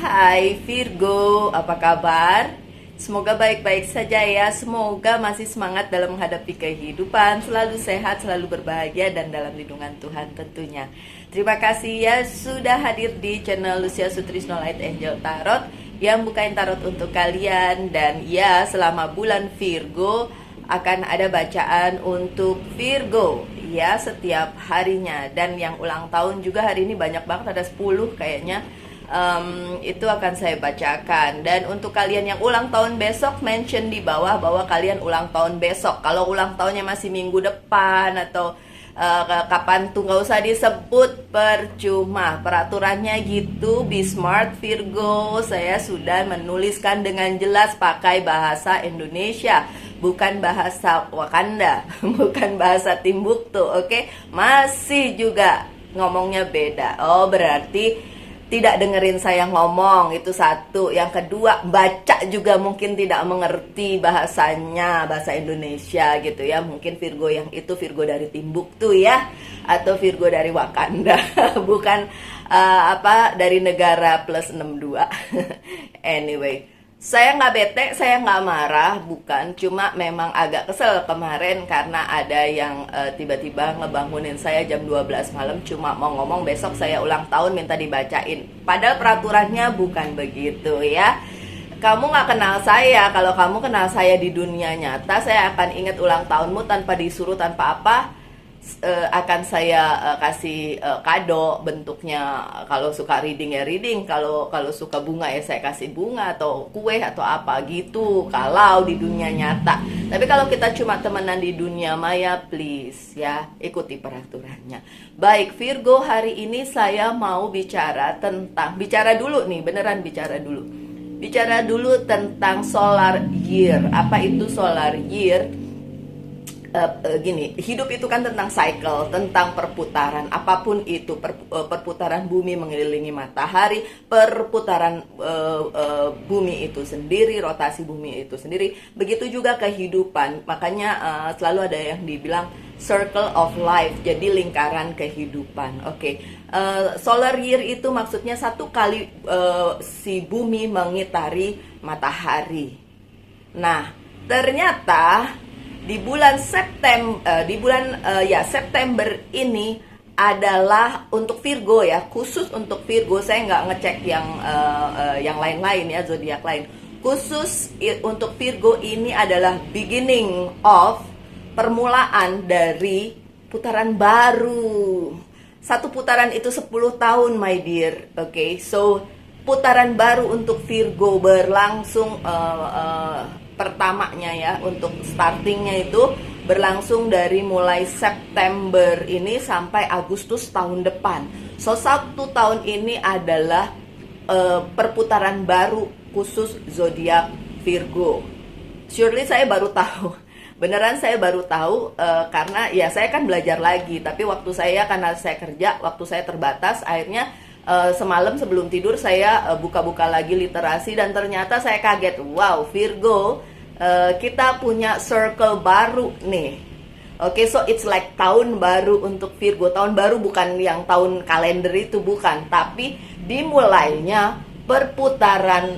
Hai Virgo, apa kabar? Semoga baik-baik saja ya. Semoga masih semangat dalam menghadapi kehidupan, selalu sehat, selalu berbahagia, dan dalam lindungan Tuhan tentunya. Terima kasih ya sudah hadir di channel Lucia Sutrisno Light Angel Tarot yang bukain tarot untuk kalian. Dan ya, selama bulan Virgo akan ada bacaan untuk Virgo ya setiap harinya. Dan yang ulang tahun juga hari ini banyak banget, ada 10 kayaknya. Itu akan saya bacakan. Dan untuk kalian yang ulang tahun besok, mention di bawah bahwa kalian ulang tahun besok. Kalau ulang tahunnya masih minggu depan atau kapan tuh, nggak usah disebut, percuma. Peraturannya gitu. Be smart Virgo. Saya sudah menuliskan dengan jelas pakai bahasa Indonesia, bukan bahasa Wakanda, bukan bahasa Timbuktu. Oke? Masih juga ngomongnya beda. Oh, berarti tidak dengerin saya ngomong, itu satu. Yang kedua, baca juga mungkin tidak mengerti bahasanya, bahasa Indonesia gitu ya. Mungkin Virgo yang itu Virgo dari Timbuktu ya, atau Virgo dari Wakanda, bukan dari negara plus 62. Anyway, saya nggak bete, saya nggak marah, bukan. Cuma memang agak kesel kemarin karena ada yang tiba-tiba ngebangunin saya jam 12 malam cuma mau ngomong besok saya ulang tahun, minta dibacain. Padahal peraturannya bukan begitu ya. Kamu nggak kenal saya. Kalau kamu kenal saya di dunia nyata, saya akan ingat ulang tahunmu tanpa disuruh, tanpa apa. Akan saya kasih kado bentuknya. Kalau suka reading ya reading, kalau suka bunga ya saya kasih bunga atau kue atau apa gitu, kalau di dunia nyata. Tapi kalau kita cuma temenan di dunia maya, please ya ikuti peraturannya. Baik Virgo, hari ini saya mau bicara dulu nih, beneran bicara dulu tentang solar year. Apa itu solar year? Gini, hidup itu kan tentang cycle, tentang perputaran, apapun itu, perputaran bumi mengelilingi matahari, perputaran bumi itu sendiri, rotasi bumi itu sendiri. Begitu juga kehidupan, makanya selalu ada yang dibilang circle of life, jadi lingkaran kehidupan. Oke. Solar year itu maksudnya satu kali si bumi mengitari matahari. Nah, ternyata di bulan September ini adalah untuk Virgo ya, khusus untuk Virgo. Saya nggak ngecek yang lain-lain ya, zodiak lain. Khusus untuk Virgo ini adalah beginning of, permulaan dari putaran baru. Satu putaran itu 10 tahun my dear. Oke, so putaran baru untuk Virgo berlangsung pertamanya ya, untuk startingnya itu berlangsung dari mulai September ini sampai Agustus tahun depan. So 1 tahun ini adalah perputaran baru khusus zodiak Virgo. Surely saya baru tahu, beneran saya baru tahu, karena ya saya kan belajar lagi. Tapi karena saya kerja, waktu saya terbatas, akhirnya semalam sebelum tidur saya buka-buka lagi literasi, dan ternyata saya kaget. Wow, Virgo, kita punya circle baru nih. Oke, so it's like tahun baru untuk Virgo. Tahun baru bukan yang tahun kalender itu, bukan, tapi dimulainya perputaran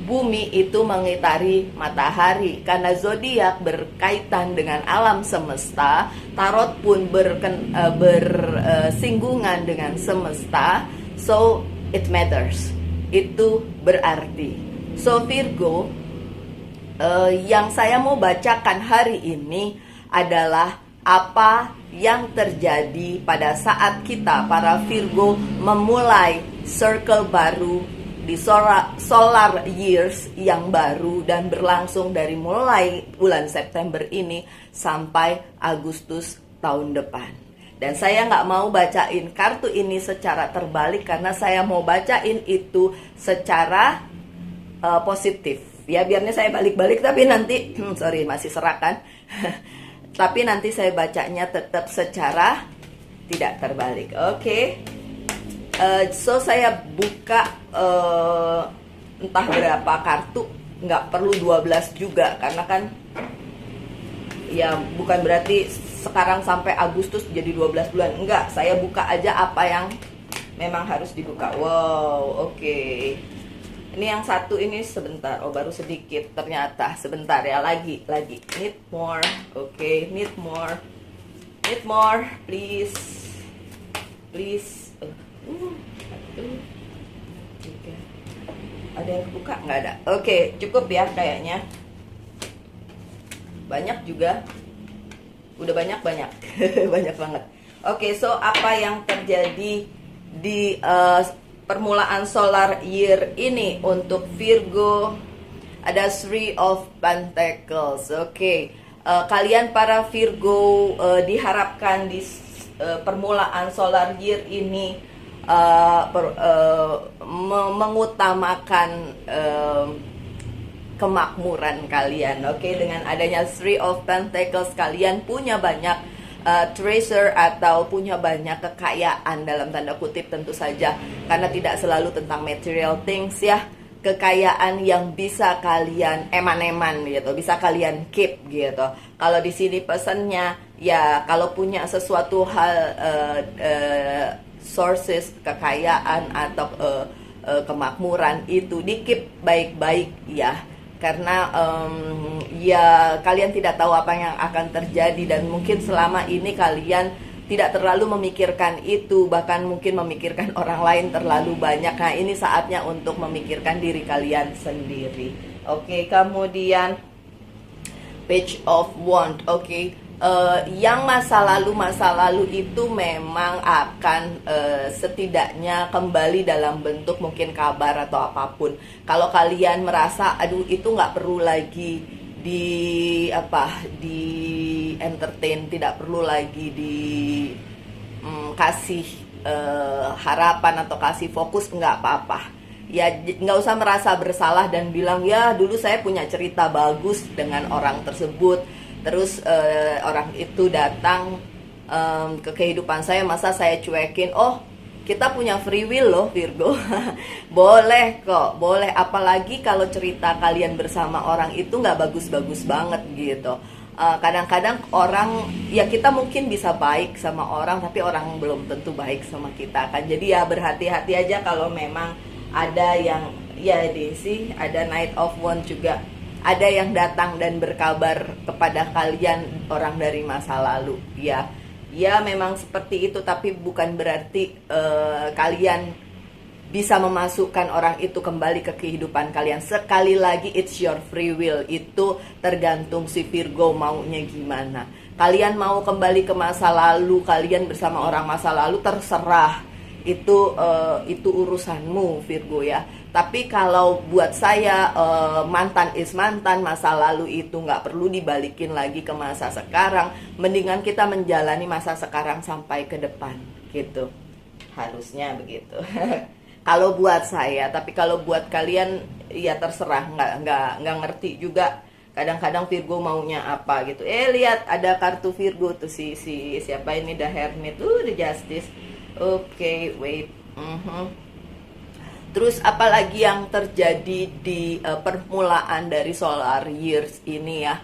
bumi itu mengitari matahari. Karena zodiak berkaitan dengan alam semesta, tarot pun bersinggungan dengan semesta, so it matters. Itu berarti. So Virgo, yang saya mau bacakan hari ini adalah apa yang terjadi pada saat kita para Virgo memulai circle baru di solar years yang baru, dan berlangsung dari mulai bulan September ini sampai Agustus tahun depan. Dan saya nggak mau bacain kartu ini secara terbalik, karena saya mau bacain itu secara positif ya, biarnya saya balik-balik, tapi nanti masih serak kan. Tapi nanti saya bacanya tetap secara tidak terbalik. Oke. So saya buka entah berapa kartu, nggak perlu 12 juga, karena kan ya bukan berarti sekarang sampai Agustus jadi 12 bulan. Enggak, saya buka aja apa yang memang harus dibuka. Wow, oke. Ini yang satu ini sebentar. Oh, baru sedikit ternyata. Sebentar ya, lagi. Need more. Oke, need more. Need more, please. Please. Tiga. Ada yang buka? Nggak ada. Oke, cukup ya kayaknya. Banyak juga. Udah banyak. Banyak banget. Oke, so apa yang terjadi di permulaan solar year ini untuk Virgo? Ada Three of Pentacles. Oke. Kalian para Virgo diharapkan di permulaan solar year ini mengutamakan kemakmuran kalian. Oke, dengan adanya Three of Pentacles, kalian punya banyak treasure atau punya banyak kekayaan dalam tanda kutip tentu saja, karena tidak selalu tentang material things ya. Kekayaan yang bisa kalian eman-eman gitu, bisa kalian keep gitu. Kalau di sini pesannya ya, kalau punya sesuatu hal sources kekayaan atau kemakmuran itu di keep baik-baik ya. Karena ya kalian tidak tahu apa yang akan terjadi, dan mungkin selama ini kalian tidak terlalu memikirkan itu, bahkan mungkin memikirkan orang lain terlalu banyak. Nah, ini saatnya untuk memikirkan diri kalian sendiri. Oke, kemudian Page of Wand. Oke, yang masa lalu itu memang akan setidaknya kembali dalam bentuk mungkin kabar atau apapun. Kalau kalian merasa aduh itu nggak perlu lagi di entertain, tidak perlu lagi di kasih harapan atau kasih fokus, nggak apa-apa ya. Nggak usah merasa bersalah dan bilang ya dulu saya punya cerita bagus dengan orang tersebut, terus orang itu datang ke kehidupan saya, masa saya cuekin. Oh, kita punya free will loh Virgo. Boleh kok, boleh. Apalagi kalau cerita kalian bersama orang itu nggak bagus-bagus banget gitu. Kadang-kadang orang, ya kita mungkin bisa baik sama orang, tapi orang belum tentu baik sama kita kan. Jadi ya berhati-hati aja kalau memang ada yang, ya sih ada Knight of Wands juga. Ada yang datang dan berkabar kepada kalian orang dari masa lalu ya. Ya memang seperti itu, tapi bukan berarti kalian bisa memasukkan orang itu kembali ke kehidupan kalian. Sekali lagi, it's your free will. Itu tergantung si Virgo maunya gimana. Kalian mau kembali ke masa lalu, kalian bersama orang masa lalu, terserah. Itu urusanmu Virgo ya. Tapi kalau buat saya mantan is mantan, masa lalu itu nggak perlu dibalikin lagi ke masa sekarang. Mendingan kita menjalani masa sekarang sampai ke depan gitu. Harusnya begitu. Kalau buat saya, tapi kalau buat kalian ya terserah, nggak ngerti juga. Kadang-kadang Virgo maunya apa gitu. Lihat ada kartu Virgo tuh si siapa ini, The Hermit, The Justice. Oke, wait. Terus apalagi yang terjadi di permulaan dari solar years ini ya,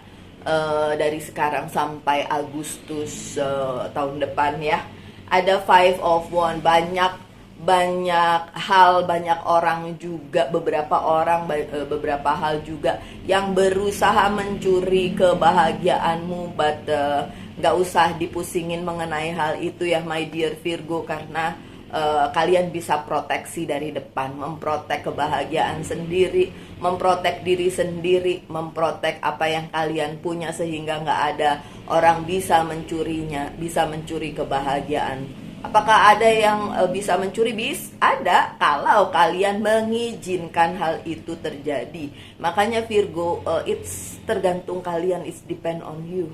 dari sekarang sampai Agustus tahun depan ya. Ada Five of Wands, banyak hal, banyak orang juga, beberapa hal juga yang berusaha mencuri kebahagiaanmu, but nggak usah dipusingin mengenai hal itu ya my dear Virgo, karena kalian bisa proteksi dari depan, memprotek kebahagiaan sendiri, memprotek diri sendiri, memprotek apa yang kalian punya, sehingga nggak ada orang bisa mencurinya, bisa mencuri kebahagiaan. Apakah ada yang bisa mencuri? Ada, kalau kalian mengizinkan hal itu terjadi. Makanya Virgo, it's tergantung kalian, it's depend on you.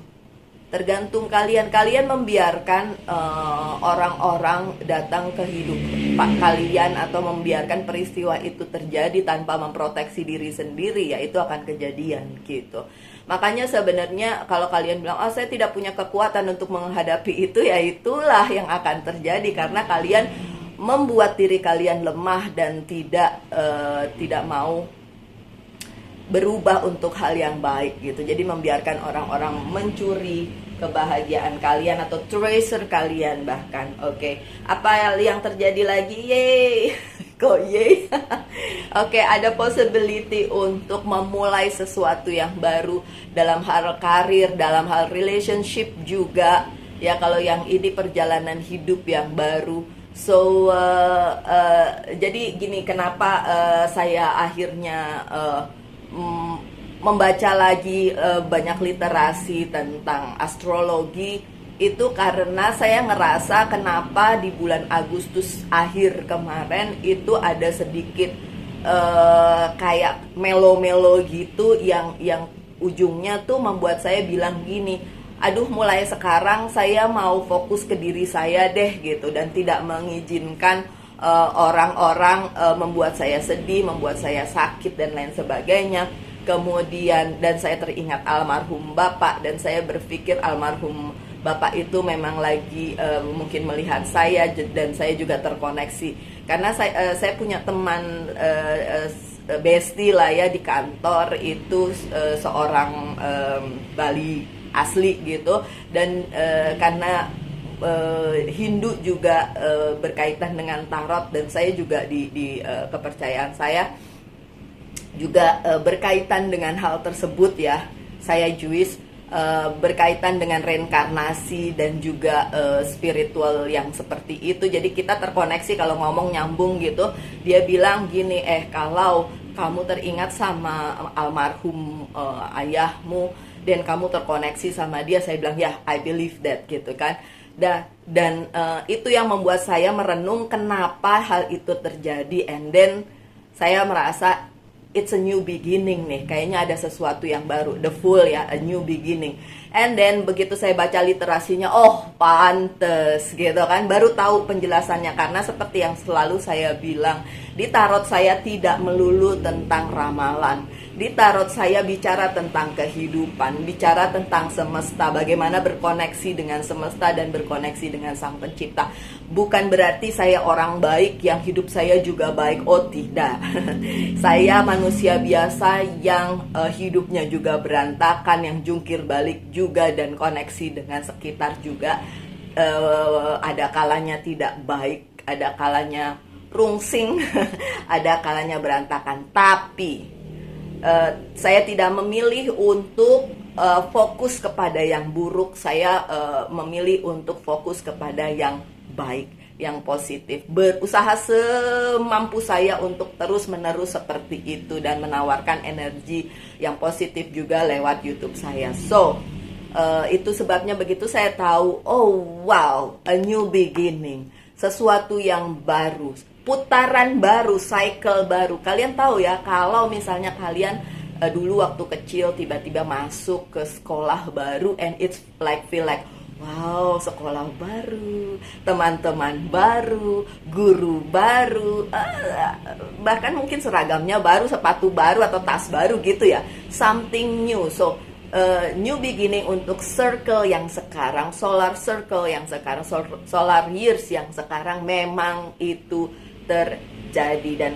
Tergantung kalian membiarkan orang-orang datang ke hidup kalian atau membiarkan peristiwa itu terjadi tanpa memproteksi diri sendiri, ya itu akan kejadian gitu. Makanya sebenarnya kalau kalian bilang, oh saya tidak punya kekuatan untuk menghadapi itu, ya itulah yang akan terjadi karena kalian membuat diri kalian lemah dan tidak mau berubah untuk hal yang baik gitu. Jadi membiarkan orang-orang mencuri kebahagiaan kalian atau treasure kalian bahkan. Oke, apa yang terjadi lagi? Yeay. Kok yeay? Oke, ada possibility untuk memulai sesuatu yang baru dalam hal karir, dalam hal relationship juga. Ya, kalau yang ini perjalanan hidup yang baru. So, jadi gini, kenapa saya akhirnya membaca lagi banyak literasi tentang astrologi, itu karena saya ngerasa kenapa di bulan Agustus akhir kemarin itu ada sedikit kayak melo-melo gitu yang ujungnya tuh membuat saya bilang gini, aduh mulai sekarang saya mau fokus ke diri saya deh gitu, dan tidak mengizinkan orang-orang membuat saya sedih, membuat saya sakit dan lain sebagainya. Kemudian dan saya teringat almarhum Bapak, dan saya berpikir almarhum Bapak itu memang lagi mungkin melihat saya, dan saya juga terkoneksi karena saya punya teman bestie lah ya di kantor itu, seorang Bali asli gitu, dan karena Hindu juga berkaitan dengan tarot, dan saya juga di kepercayaan saya juga berkaitan dengan hal tersebut ya. Saya Jewish, berkaitan dengan reinkarnasi dan juga spiritual yang seperti itu. Jadi kita terkoneksi kalau ngomong nyambung gitu. Dia bilang gini, kalau kamu teringat sama almarhum ayahmu dan kamu terkoneksi sama dia, saya bilang ya, I believe that gitu kan. Dan itu yang membuat saya merenung kenapa hal itu terjadi, and then saya merasa it's a new beginning nih, kayaknya ada sesuatu yang baru, the full ya, a new beginning. And then begitu saya baca literasinya, oh pantes gitu kan, baru tahu penjelasannya. Karena seperti yang selalu saya bilang, di tarot saya tidak melulu tentang ramalan. Di tarot saya bicara tentang kehidupan, bicara tentang semesta, bagaimana berkoneksi dengan semesta dan berkoneksi dengan Sang Pencipta. Bukan berarti saya orang baik yang hidup saya juga baik, oh tidak. Saya manusia biasa yang hidupnya juga berantakan, yang jungkir balik juga, dan koneksi dengan sekitar juga. Ada kalanya tidak baik, ada kalanya rungsing, ada kalanya berantakan. Tapi saya tidak memilih untuk fokus kepada yang buruk. Saya memilih untuk fokus kepada yang baik, yang positif. Berusaha semampu saya untuk terus-menerus seperti itu, dan menawarkan energi yang positif juga lewat YouTube saya. So, itu sebabnya begitu saya tahu, oh wow, a new beginning, sesuatu yang baru, putaran baru, cycle baru. Kalian tahu ya, kalau misalnya kalian dulu waktu kecil tiba-tiba masuk ke sekolah baru, and it's feel like wow, sekolah baru, teman-teman baru, guru baru, bahkan mungkin seragamnya baru, sepatu baru atau tas baru gitu ya, something new. So new beginning untuk circle yang sekarang, solar circle yang sekarang, solar years yang sekarang, memang itu terjadi. Dan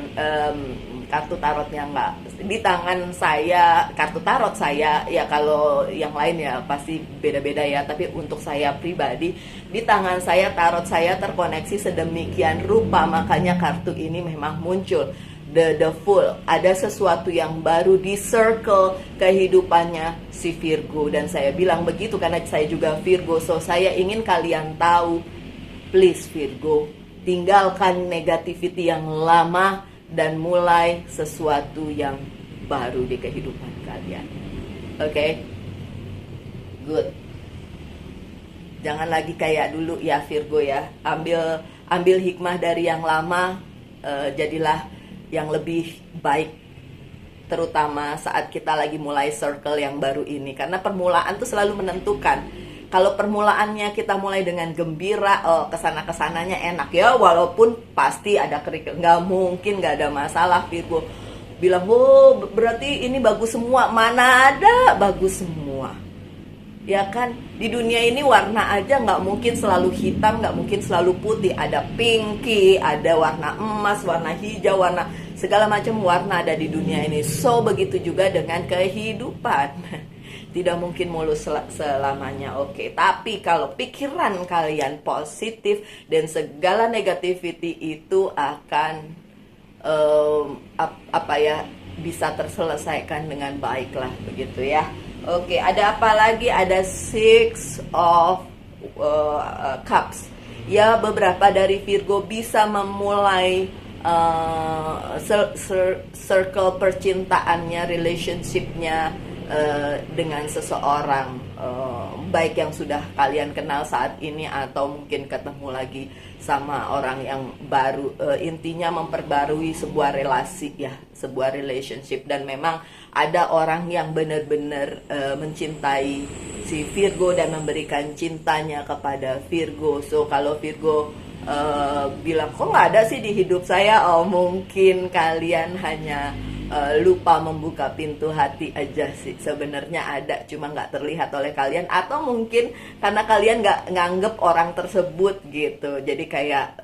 kartu tarotnya nggak di tangan saya, kartu tarot saya ya, kalau yang lain ya pasti beda-beda ya, tapi untuk saya pribadi, di tangan saya tarot saya terkoneksi sedemikian rupa, makanya kartu ini memang muncul. The full, ada sesuatu yang baru di circle kehidupannya si Virgo. Dan saya bilang begitu karena saya juga Virgo. So saya ingin kalian tahu, please Virgo, tinggalkan negativity yang lama dan mulai sesuatu yang baru di kehidupan kalian. Oke? Good. Jangan lagi kayak dulu ya Virgo ya. Ambil hikmah dari yang lama, jadilah yang lebih baik, terutama saat kita lagi mulai circle yang baru ini. Karena permulaan tuh selalu menentukan. Kalau permulaannya kita mulai dengan gembira, kesana-kesananya enak ya, walaupun pasti ada kerikil, nggak mungkin nggak ada masalah. Virgo bilang, oh berarti ini bagus semua, mana ada bagus semua. Ya kan, di dunia ini warna aja nggak mungkin selalu hitam, nggak mungkin selalu putih. Ada pinky, ada warna emas, warna hijau, warna segala macam warna ada di dunia ini. So begitu juga dengan kehidupan. Tidak mungkin mulus selamanya. Oke, tapi kalau pikiran kalian positif dan segala negativity itu akan apa ya, bisa terselesaikan dengan baik lah, begitu ya. Oke, ada apa lagi? Ada Six of Cups. Ya, beberapa dari Virgo bisa memulai circle percintaannya, relationshipnya dengan seseorang, baik yang sudah kalian kenal saat ini atau mungkin ketemu lagi sama orang yang baru. Intinya memperbarui sebuah relasi ya, sebuah relationship. Dan memang ada orang yang benar-benar mencintai si Virgo dan memberikan cintanya kepada Virgo. So kalau Virgo bilang kok nggak ada sih di hidup saya, oh mungkin kalian hanya lupa membuka pintu hati aja sih. Sebenarnya ada, cuma nggak terlihat oleh kalian, atau mungkin karena kalian nggak nganggep orang tersebut gitu. Jadi kayak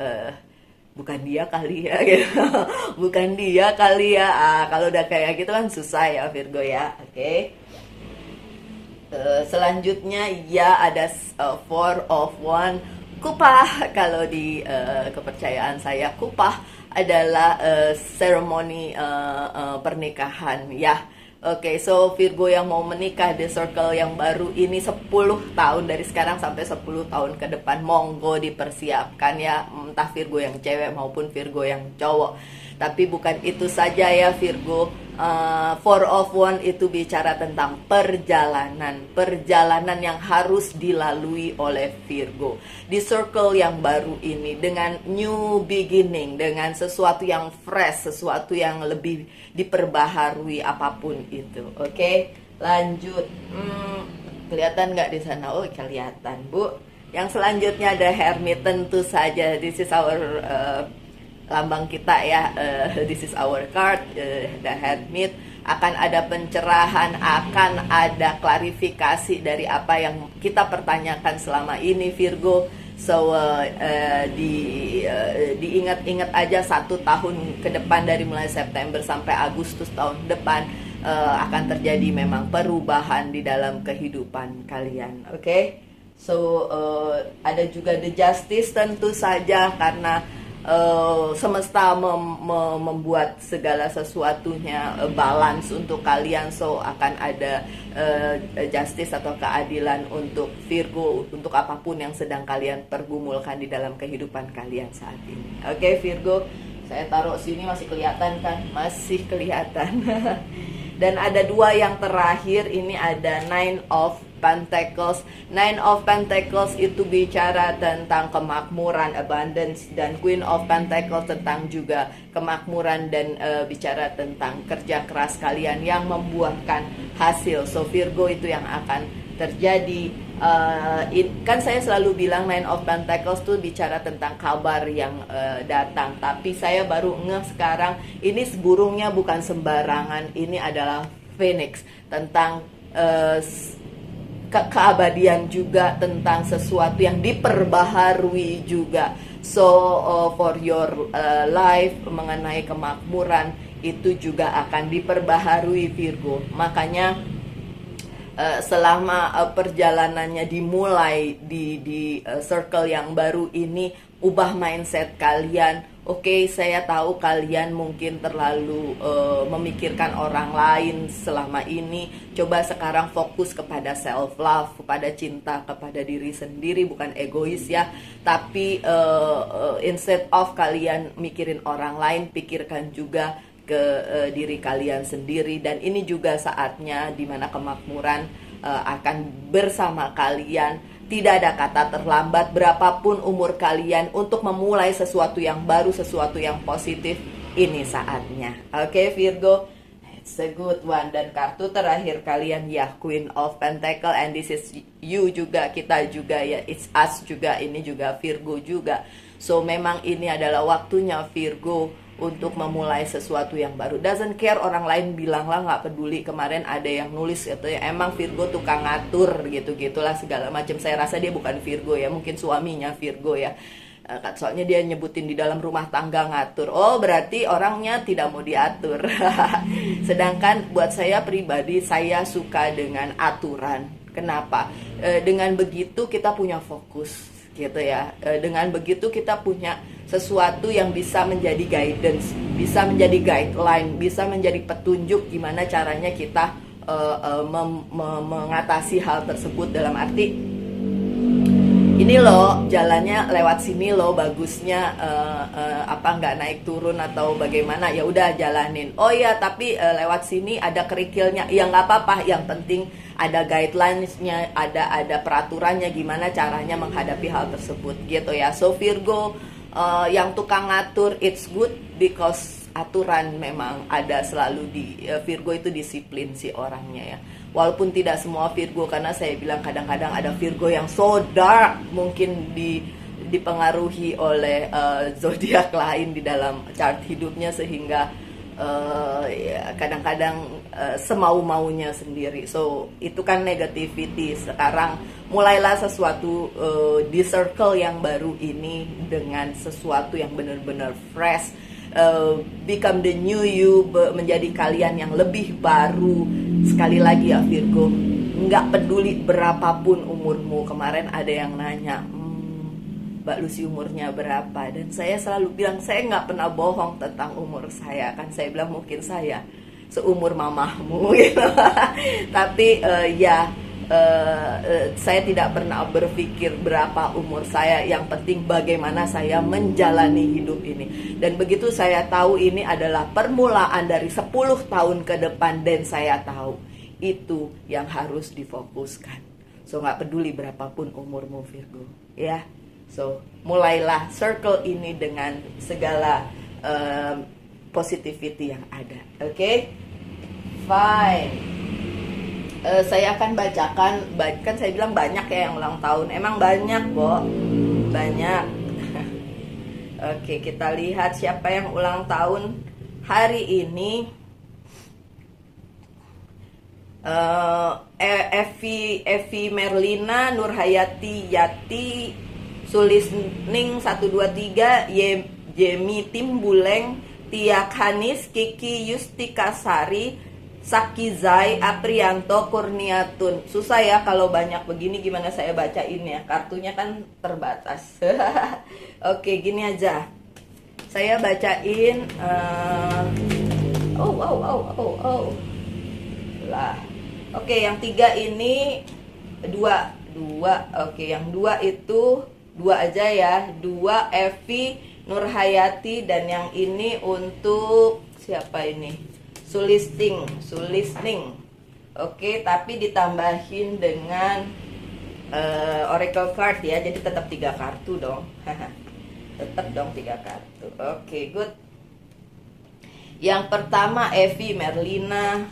bukan dia kali ya gitu. Bukan dia kali ya. Kalau udah kayak gitu kan susah ya Virgo ya. Oke. Selanjutnya ya ada Four of Wands, kupah. Kalau di kepercayaan saya, kupah adalah seremoni pernikahan ya. Oke, so Virgo yang mau menikah di circle yang baru ini 10 tahun dari sekarang sampai 10 tahun ke depan, monggo dipersiapkan ya, entah Virgo yang cewek maupun Virgo yang cowok. Tapi bukan itu saja ya Virgo. Four of Wands itu bicara tentang perjalanan yang harus dilalui oleh Virgo di circle yang baru ini, dengan new beginning, dengan sesuatu yang fresh, sesuatu yang lebih diperbaharui apapun itu. Oke, lanjut. Kelihatan nggak di sana? Oh, kelihatan Bu. Yang selanjutnya ada Hermit. Tentu saja this is our lambang kita ya, this is our card, the Hermit. Akan ada pencerahan, akan ada klarifikasi dari apa yang kita pertanyakan selama ini Virgo. So diingat-ingat aja 1 tahun ke depan, dari mulai September sampai Agustus tahun depan, akan terjadi memang perubahan di dalam kehidupan kalian. Oke? So ada juga the Justice tentu saja, karena semesta membuat segala sesuatunya balance untuk kalian. So akan ada justice atau keadilan untuk Virgo, untuk apapun yang sedang kalian pergumulkan di dalam kehidupan kalian saat ini. Oke Virgo, saya taruh sini, masih kelihatan kan? Masih kelihatan. Dan ada 2 yang terakhir, ini ada Nine of Pentacles. Nine of Pentacles itu bicara tentang kemakmuran, abundance, dan Queen of Pentacles tentang juga kemakmuran dan bicara tentang kerja keras kalian yang membuahkan hasil. So Virgo itu yang akan terjadi. Kan saya selalu bilang Nine of Pentacles tuh bicara tentang kabar yang datang, tapi saya baru ngeh sekarang ini burungnya bukan sembarangan, ini adalah Phoenix, tentang keabadian juga, tentang sesuatu yang diperbaharui juga. So for your life, mengenai kemakmuran itu juga akan diperbaharui Virgo. Makanya selama perjalanannya dimulai di circle yang baru ini, ubah mindset kalian. Oke, saya tahu kalian mungkin terlalu memikirkan orang lain selama ini. Coba sekarang fokus kepada self love, kepada cinta kepada diri sendiri, bukan egois ya. Tapi instead of kalian mikirin orang lain, pikirkan juga ke diri kalian sendiri. Dan ini juga saatnya dimana kemakmuran akan bersama kalian. Tidak ada kata terlambat, berapapun umur kalian, untuk memulai sesuatu yang baru, sesuatu yang positif. Ini saatnya. Oke Virgo, it's a good one. Dan kartu terakhir kalian ya, Queen of Pentacle, and this is you juga, kita juga ya, it's us juga, ini juga Virgo juga. So memang ini adalah waktunya Virgo untuk memulai sesuatu yang baru. Doesn't care orang lain bilang lah, nggak peduli. Kemarin ada yang nulis gitu ya, emang Virgo tukang ngatur gitu-gitulah segala macam. Saya rasa dia bukan Virgo ya, mungkin suaminya Virgo ya. Soalnya dia nyebutin di dalam rumah tangga ngatur. Oh, berarti orangnya tidak mau diatur. Sedangkan buat saya pribadi, saya suka dengan aturan. Kenapa? Dengan begitu kita punya fokus gitu ya. Dengan begitu kita punya sesuatu yang bisa menjadi guidance, bisa menjadi guideline, bisa menjadi petunjuk gimana caranya kita mengatasi hal tersebut. Dalam arti ini loh jalannya lewat sini loh, bagusnya apa nggak naik turun atau bagaimana, ya udah jalanin. Oh ya, tapi lewat sini ada kerikilnya, ya nggak apa-apa, yang penting ada guidelines-nya, ada peraturannya gimana caranya menghadapi hal tersebut gitu ya. So Virgo yang tukang ngatur, it's good because aturan memang ada selalu di Virgo itu disiplin si orangnya ya. Walaupun tidak semua Virgo, karena saya bilang kadang-kadang ada Virgo yang so dark, mungkin dipengaruhi oleh zodiak lain di dalam chart hidupnya, sehingga ya, kadang-kadang semau-maunya sendiri. So itu kan negativity. Sekarang mulailah sesuatu di circle yang baru ini dengan sesuatu yang benar-benar fresh. Become the new you, menjadi kalian yang lebih baru. Sekali lagi ya Virgo, nggak peduli berapapun umurmu. Kemarin ada yang nanya, Mbak Lucy umurnya berapa? Dan saya selalu bilang, saya nggak pernah bohong tentang umur saya. Kan saya bilang mungkin saya seumur mamahmu gitu. Tapi saya tidak pernah berpikir berapa umur saya. Yang penting bagaimana saya menjalani hidup ini. Dan begitu saya tahu ini adalah permulaan dari 10 tahun ke depan, dan saya tahu itu yang harus difokuskan. So nggak peduli berapapun umurmu Virgo ya. So mulailah circle ini dengan segala positivity yang ada. Oke? Fine. Saya akan bacakan, kan saya bilang banyak ya yang ulang tahun. Emang banyak, Bo. Banyak. Oke, kita lihat siapa yang ulang tahun hari ini. Evi Merlina, Nurhayati Yati, Sulisning 123, Jemi Timbuleng, Tia Kanis, Kiki Yustikasari, Sakizai, Aprianto, Kurniatun. Susah ya kalau banyak begini, gimana saya bacain ya, kartunya kan terbatas. Oke, gini aja, saya bacain. Lah, oke, yang 3 ini dua. Oke, yang 2 itu 2 aja ya. 2 Evi Nurhayati, dan yang ini untuk siapa ini? Sulisning. Oke, tapi ditambahin dengan Oracle card ya. Jadi tetap 3 kartu dong. Tetap dong 3 kartu. Oke, good. Yang pertama Evi Merlina.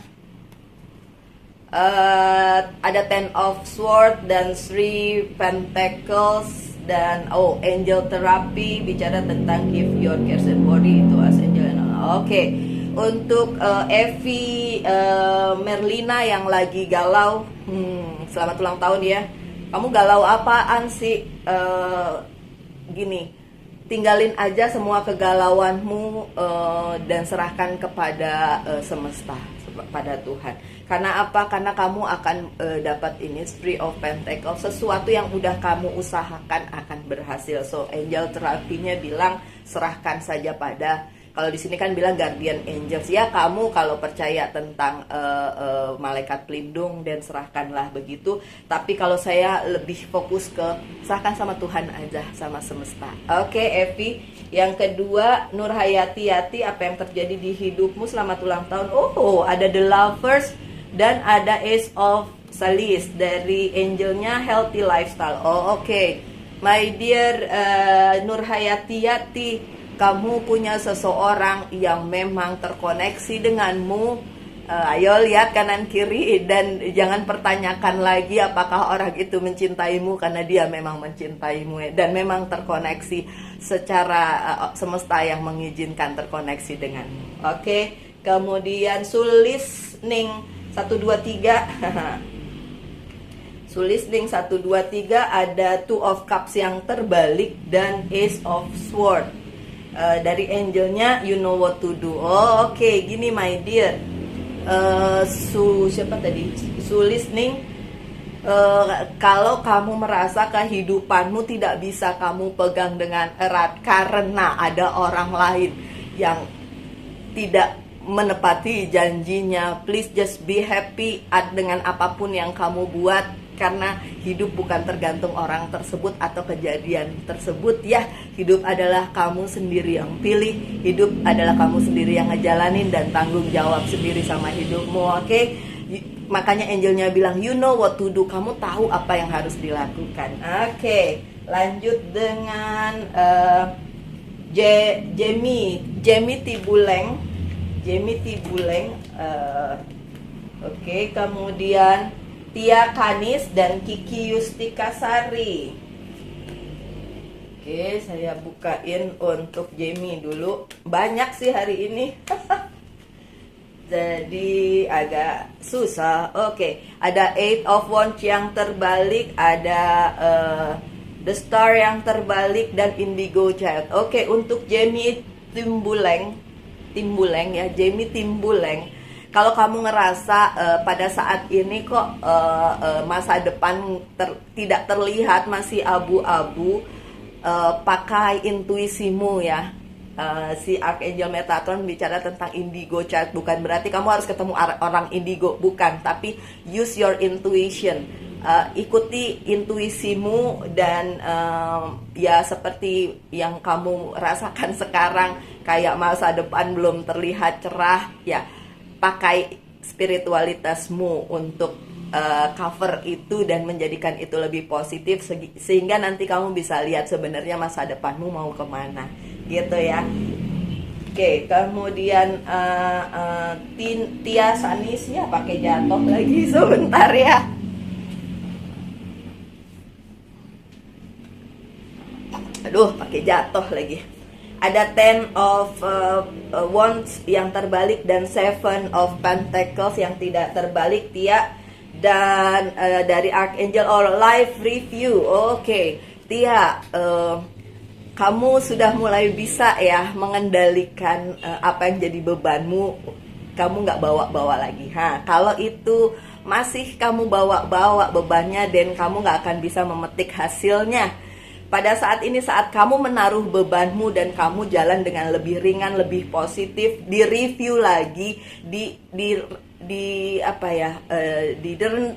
Ada 10 of Swords dan 3 Pentacles, dan Angel Therapy, bicara tentang give your cares and worry to us angel. Oke. Untuk Evi Merlina yang lagi galau, selamat ulang tahun ya. Kamu galau apaan sih? Gini, tinggalin aja semua kegalauanmu dan serahkan kepada semesta, pada Tuhan. Karena apa? Karena kamu akan dapat ini Three of Pentacles, sesuatu yang udah kamu usahakan akan berhasil. So angel terapinya bilang serahkan saja pada, kalau di sini kan bilang guardian angels ya, kamu kalau percaya tentang malaikat pelindung, dan serahkanlah begitu. Tapi kalau saya lebih fokus ke serahkan sama Tuhan aja, sama semesta. Oke, Evi. Yang kedua Nurhayati Yati, apa yang terjadi di hidupmu? Selamat ulang tahun. Ada The Lovers dan ada Ace of Salis dari angelnya Healthy Lifestyle. Oke. My dear Nurhayati Yati, kamu punya seseorang yang memang terkoneksi denganmu, Ayo lihat kanan kiri dan jangan pertanyakan lagi apakah orang itu mencintaimu, karena dia memang mencintaimu ya. Dan memang terkoneksi secara semesta yang mengizinkan terkoneksi denganmu. Oke, kemudian Sulisning 1 2 3. Sulisning 1 2 3 ada Two of Cups yang terbalik dan Ace of Sword. Dari angelnya you know what to do. Oh, oke, gini my dear. Siapa tadi? Sulisning, kalau kamu merasa kehidupanmu tidak bisa kamu pegang dengan erat karena ada orang lain yang tidak menepati janjinya, please just be happy dengan apapun yang kamu buat, karena hidup bukan tergantung orang tersebut atau kejadian tersebut ya. Hidup adalah kamu sendiri yang pilih, hidup adalah kamu sendiri yang ngejalanin dan tanggung jawab sendiri sama hidupmu. Oke? Makanya angelnya bilang you know what to do, kamu tahu apa yang harus dilakukan. Oke, lanjut dengan Jamie Tibuleng. Oke, kemudian Tia Kanis dan Kiki Yustikasari. Oke, saya bukain untuk Jamie dulu. Banyak sih hari ini. Jadi agak susah. Oke, ada Eight of Wands yang terbalik, ada The Star yang terbalik, dan Indigo Child. Oke, untuk Jamie Timbuleng ya, Jamie Timbuleng. Kalau kamu ngerasa pada saat ini kok masa depan tidak terlihat, masih abu-abu, pakai intuisimu ya. Si Archangel Metatron bicara tentang indigo child, bukan berarti kamu harus ketemu orang indigo, bukan, tapi use your intuition. Ikuti intuisimu dan ya seperti yang kamu rasakan sekarang, kayak masa depan belum terlihat cerah ya. Pakai spiritualitasmu untuk cover itu dan menjadikan itu lebih positif, sehingga nanti kamu bisa lihat sebenarnya masa depanmu mau kemana gitu ya. Oke, kemudian Tia Sanis ya, pakai jatuh lagi sebentar ya. Aduh, pakai jatuh lagi. Ada Ten of Wands yang terbalik dan Seven of Pentacles yang tidak terbalik, Tia. Dan dari Archangel or Life Review. Oke, Tia, kamu sudah mulai bisa ya mengendalikan apa yang jadi bebanmu. Kamu nggak bawa-bawa lagi. Kalau itu masih kamu bawa-bawa bebannya, dan kamu nggak akan bisa memetik hasilnya. Pada saat ini, saat kamu menaruh bebanmu dan kamu jalan dengan lebih ringan, lebih positif, di-review lagi,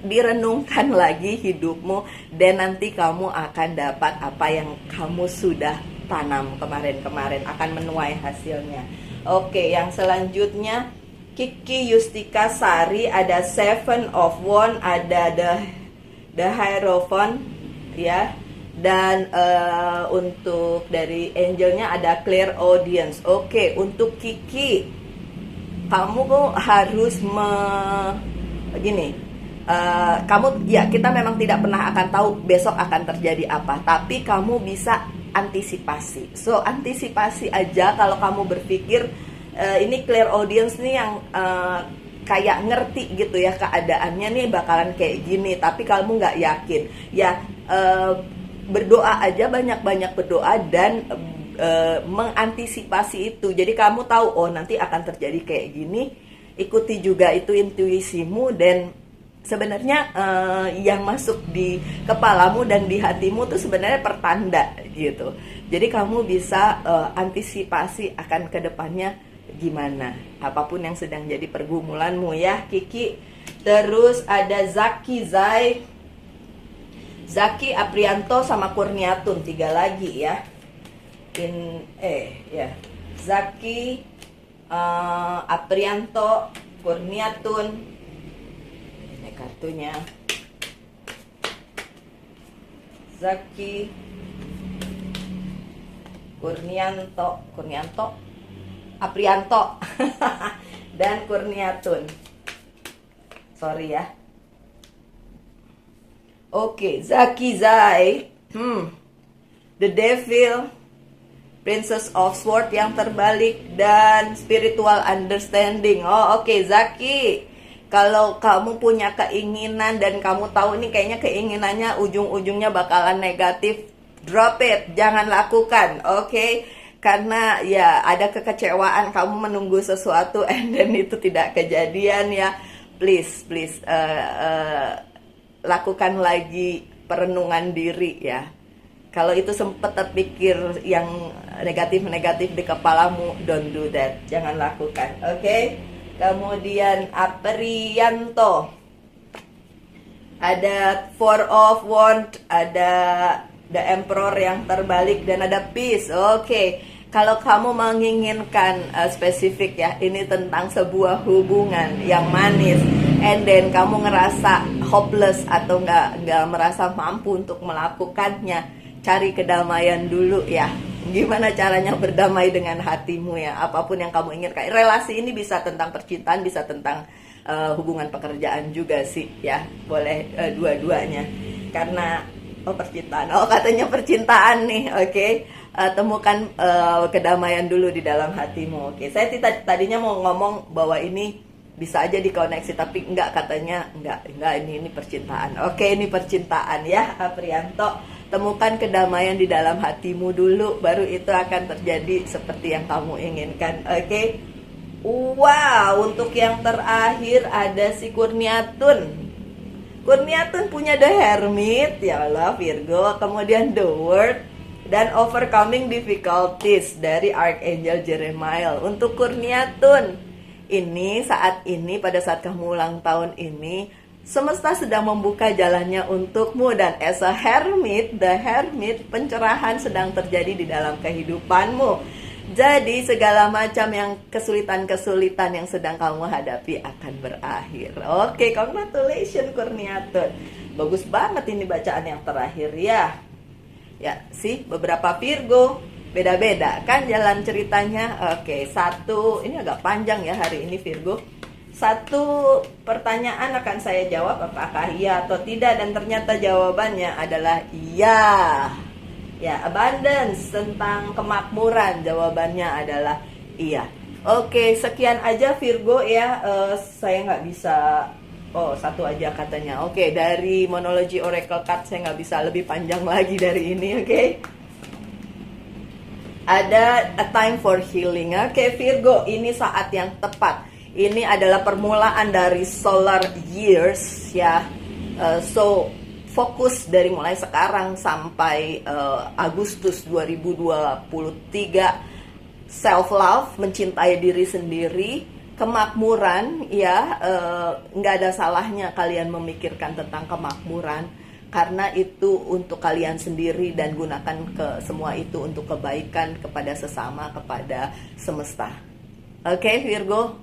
direnungkan lagi hidupmu, dan nanti kamu akan dapat apa yang kamu sudah tanam kemarin-kemarin, akan menuai hasilnya. Oke, yang selanjutnya Kiki Yustikasari, ada Seven of Wands, ada the Hierophant ya. Dan untuk dari angelnya ada Clear Audience. Oke, untuk Kiki, kamu harus kamu ya, kita memang tidak pernah akan tahu besok akan terjadi apa, tapi kamu bisa antisipasi. So antisipasi aja. Kalau kamu berpikir ini Clear Audience nih yang kayak ngerti gitu ya keadaannya nih bakalan kayak gini, tapi kamu nggak yakin ya, berdoa aja, banyak-banyak berdoa dan mengantisipasi itu. Jadi kamu tahu, oh nanti akan terjadi kayak gini. Ikuti juga itu intuisimu, dan sebenarnya yang masuk di kepalamu dan di hatimu tuh sebenarnya pertanda gitu. Jadi kamu bisa antisipasi akan kedepannya gimana, apapun yang sedang jadi pergumulanmu ya Kiki. Terus ada Zaki Aprianto sama Kurniatun, 3 lagi ya. Zaki Aprianto, Kurniatun. Ini kartunya. Zaki Kurnianto Aprianto dan Kurniatun. Sorry ya. Oke, Zaki Zai. The Devil, Princess of Swords yang terbalik, dan Spiritual Understanding. Oh, oke, Zaki. Kalau kamu punya keinginan dan kamu tahu ini kayaknya keinginannya ujung-ujungnya bakalan negatif, drop it, jangan lakukan, oke? Karena ya ada kekecewaan kamu menunggu sesuatu and then itu tidak kejadian ya. Please, lakukan lagi perenungan diri ya. Kalau itu sempat terpikir yang negatif-negatif di kepalamu, don't do that. Jangan lakukan, oke? Kemudian Aprianto. Ada Four of Wands, ada The Emperor yang terbalik, dan ada Peace. Oke. Kalau kamu menginginkan spesifik ya, ini tentang sebuah hubungan yang manis, and then kamu ngerasa hopeless atau nggak merasa mampu untuk melakukannya, cari kedamaian dulu ya. Gimana caranya berdamai dengan hatimu ya, apapun yang kamu inginkan. Relasi ini bisa tentang percintaan, bisa tentang hubungan pekerjaan juga sih ya, boleh dua-duanya. Karena percintaan, katanya percintaan nih, oke. Temukan kedamaian dulu di dalam hatimu. Oke, saya tadinya mau ngomong bahwa ini bisa aja dikoneksi, tapi enggak, katanya enggak ini percintaan. Oke, ini percintaan ya, Aprianto. Temukan kedamaian di dalam hatimu dulu, baru itu akan terjadi seperti yang kamu inginkan. Oke. Wow, untuk yang terakhir ada si Kurniatun. Kurniatun punya The Hermit, ya Allah, Virgo. Kemudian The Word dan Overcoming Difficulties dari Archangel Jeremiah. Untuk Kurniatun, ini saat ini, pada saat kamu ulang tahun ini, semesta sedang membuka jalannya untukmu. Dan as a hermit, the hermit, pencerahan sedang terjadi di dalam kehidupanmu. Jadi segala macam yang kesulitan-kesulitan yang sedang kamu hadapi akan berakhir. Oke, congratulations Kurniatun. Bagus banget ini bacaan yang terakhir ya. Ya, sih beberapa Virgo beda-beda kan jalan ceritanya. Oke, satu, ini agak panjang ya hari ini Virgo. Satu pertanyaan akan saya jawab apakah iya atau tidak, dan ternyata jawabannya adalah iya. Ya, abundance, tentang kemakmuran, jawabannya adalah iya. Oke, sekian aja Virgo ya. Saya nggak bisa. Oh, satu aja katanya. Oke, dari Monology Oracle Card saya nggak bisa lebih panjang lagi dari ini, oke? Ada a time for healing. Oke, Virgo, ini saat yang tepat. Ini adalah permulaan dari solar years ya. So, fokus dari mulai sekarang sampai Agustus 2023, self love, mencintai diri sendiri, kemakmuran ya. Nggak ada salahnya kalian memikirkan tentang kemakmuran, karena itu untuk kalian sendiri, dan gunakan semua itu untuk kebaikan kepada sesama, kepada semesta. Oke, Virgo,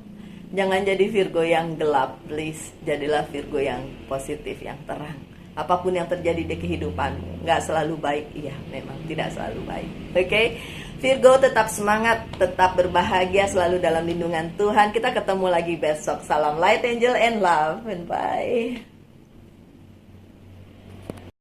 jangan jadi Virgo yang gelap, please. Jadilah Virgo yang positif, yang terang. Apapun yang terjadi di kehidupanmu, nggak selalu baik, iya, memang tidak selalu baik. Oke? Virgo, tetap semangat, tetap berbahagia, selalu dalam lindungan Tuhan. Kita ketemu lagi besok. Salam light, angel, and love, and bye.